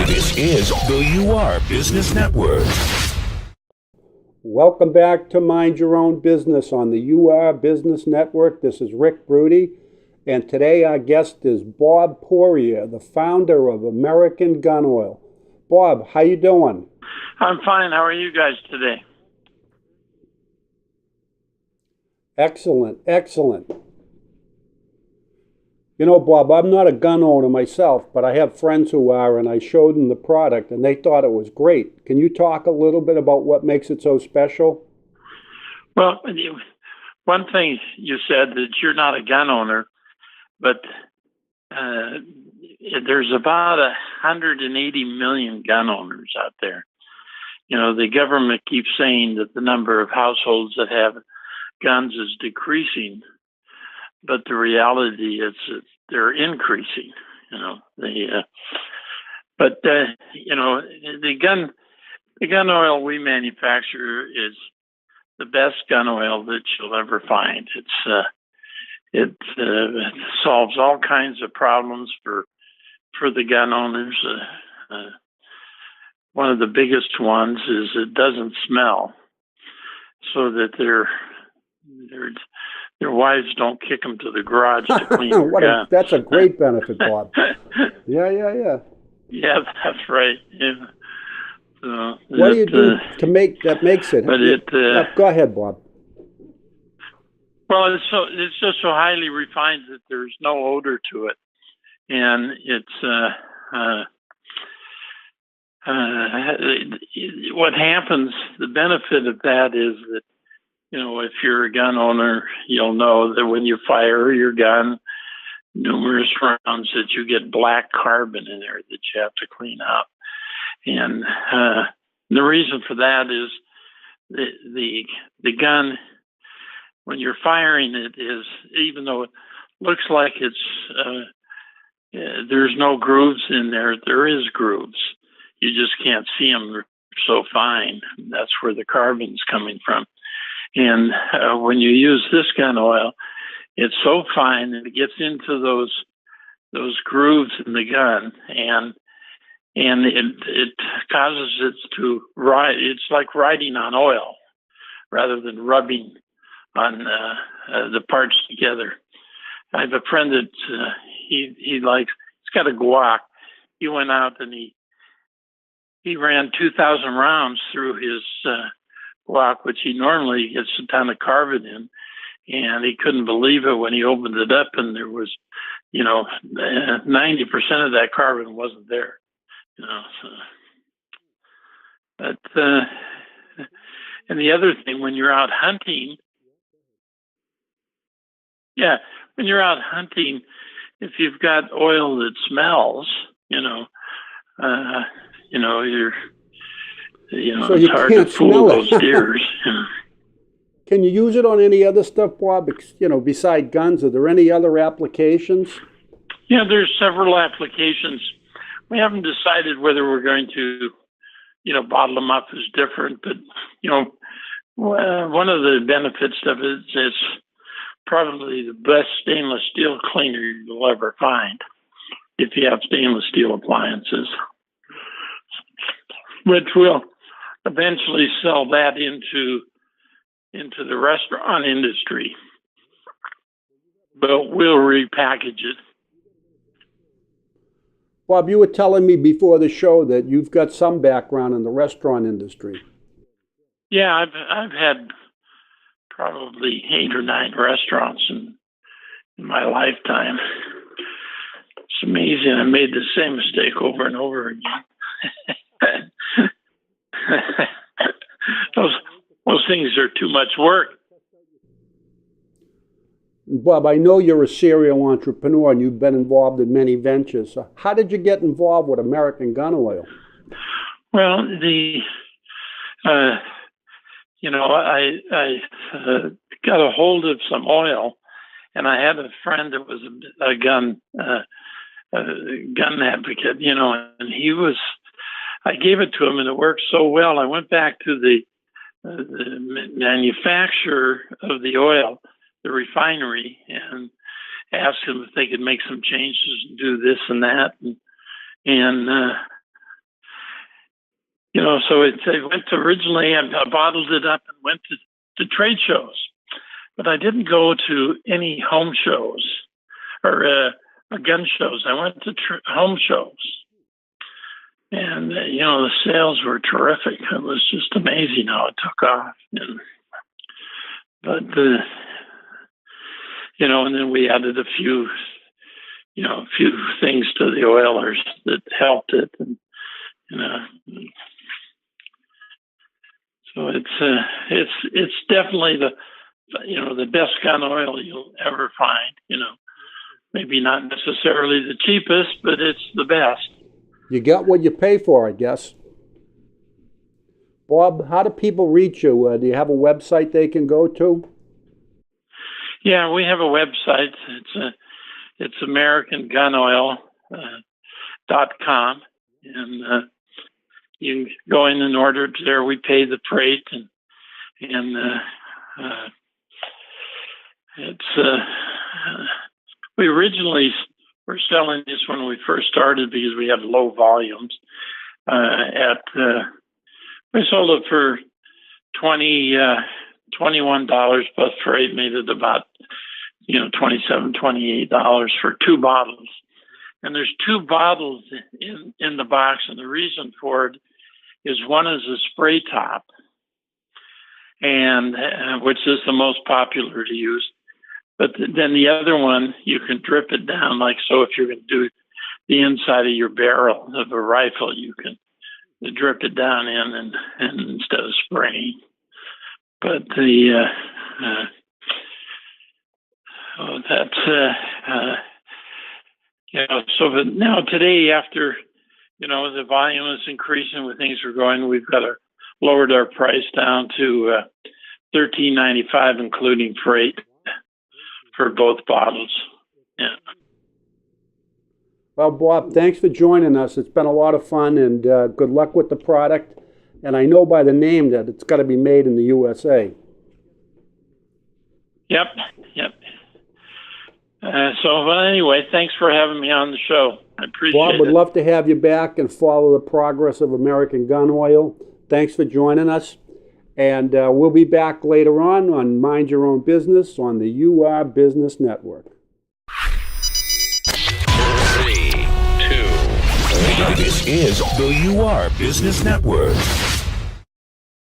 This is the UR Business Network. Welcome back to Mind Your Own Business on the UR Business Network. This is Rick Brutt, and today our guest is Bob Poirier, the founder of American Gun Oil. Bob, how you doing? I'm fine. How are you guys today? Excellent, excellent. You know, Bob, I'm not a gun owner myself, but I have friends who are, and I showed them the product, and they thought it was great. Can you talk a little bit about what makes it so special? Well, one thing you said that you're not a gun owner, but there's about 180 million gun owners out there. You know, the government keeps saying that the number of households that have guns is decreasing, but the reality is that they're increasing. You know, the gun oil we manufacture is the best gun oil that you'll ever find. It solves all kinds of problems for the gun owners. One of the biggest ones is it doesn't smell, so that their wives don't kick them to the garage to clean their gun. That's a great benefit, Bob. Yeah. Yeah, that's right. Yeah. So what do you do to make that makes it? Go ahead, Bob. Well, it's just so highly refined that there's no odor to it, and what happens. The benefit of that is that, you know, if you're a gun owner, you'll know that when you fire your gun, numerous rounds, that you get black carbon in there that you have to clean up. And the reason for that is the gun, when you're firing it, is, even though it looks like it's there's no grooves in there, there is grooves. You just can't see them so fine. That's where the carbon's coming from. And when you use this gun oil, it's so fine that it gets into those grooves in the gun, and it causes it to ride. It's like riding on oil rather than rubbing on the parts together. I have a friend that he's got a guac. He went out and he ran 2,000 rounds through his guac, which he normally gets a ton of carbon in, and he couldn't believe it when he opened it up, and there was, 90% of that carbon wasn't there. But and the other thing, when you're out hunting, if you've got oil that smells, so it's hard to fool those deers. Can you use it on any other stuff, Bob? Beside guns, are there any other applications? Yeah, there's several applications. We haven't decided whether we're going to, bottle them up as different, but, one of the benefits of it is probably the best stainless steel cleaner you'll ever find if you have stainless steel appliances, which will eventually sell that into the restaurant industry, but we'll repackage it. Bob, you were telling me before the show that you've got some background in the restaurant industry. Yeah, I've had probably 8 or 9 restaurants in my lifetime. It's amazing. I made the same mistake over and over again. Those things are too much work. Bob, I know you're a serial entrepreneur and you've been involved in many ventures. So how did you get involved with American Gun Oil? Well, I got a hold of some oil, and I had a friend that was a gun advocate, and I gave it to him, and it worked so well. I went back to the manufacturer of the oil, the refinery, and asked them if they could make some changes and do this and that. And So it went to originally, I bottled it up and went to trade shows. But I didn't go to any home shows or gun shows. I went to home shows. And, the sales were terrific. It was just amazing how it took off. And then we added a few things to the oilers that helped it. And, so it's definitely the best gun oil you'll ever find. Maybe not necessarily the cheapest, but it's the best. You get what you pay for, I guess. Bob, how do people reach you? Do you have a website they can go to? Yeah, we have a website. It's AmericanGunOil.com, and you can go in and order it there. We pay the freight, and we originally were selling this when we first started because we had low volumes. We sold it for $21 plus freight, made it about $27, $28 for 2 bottles. And there's 2 bottles in the box, and the reason for it is one is a spray top, and which is the most popular to use. But then the other one, you can drip it down, like so. If you're going to do the inside of your barrel of a rifle, you can drip it down in and instead of spraying. But but now today, after the volume is increasing, with things are going, we've got lowered our price down to $13.95, including freight, for both bottles. Yeah. Well, Bob, thanks for joining us. It's been a lot of fun, and good luck with the product. And I know by the name that it's got to be made in the USA. Yep. Anyway, thanks for having me on the show. I appreciate it. Bob, would love to have you back and follow the progress of American Gun Oil. Thanks for joining us. And we'll be back later on Mind Your Own Business on the UR Business Network. 3, 2, 1. This is the UR Business Network.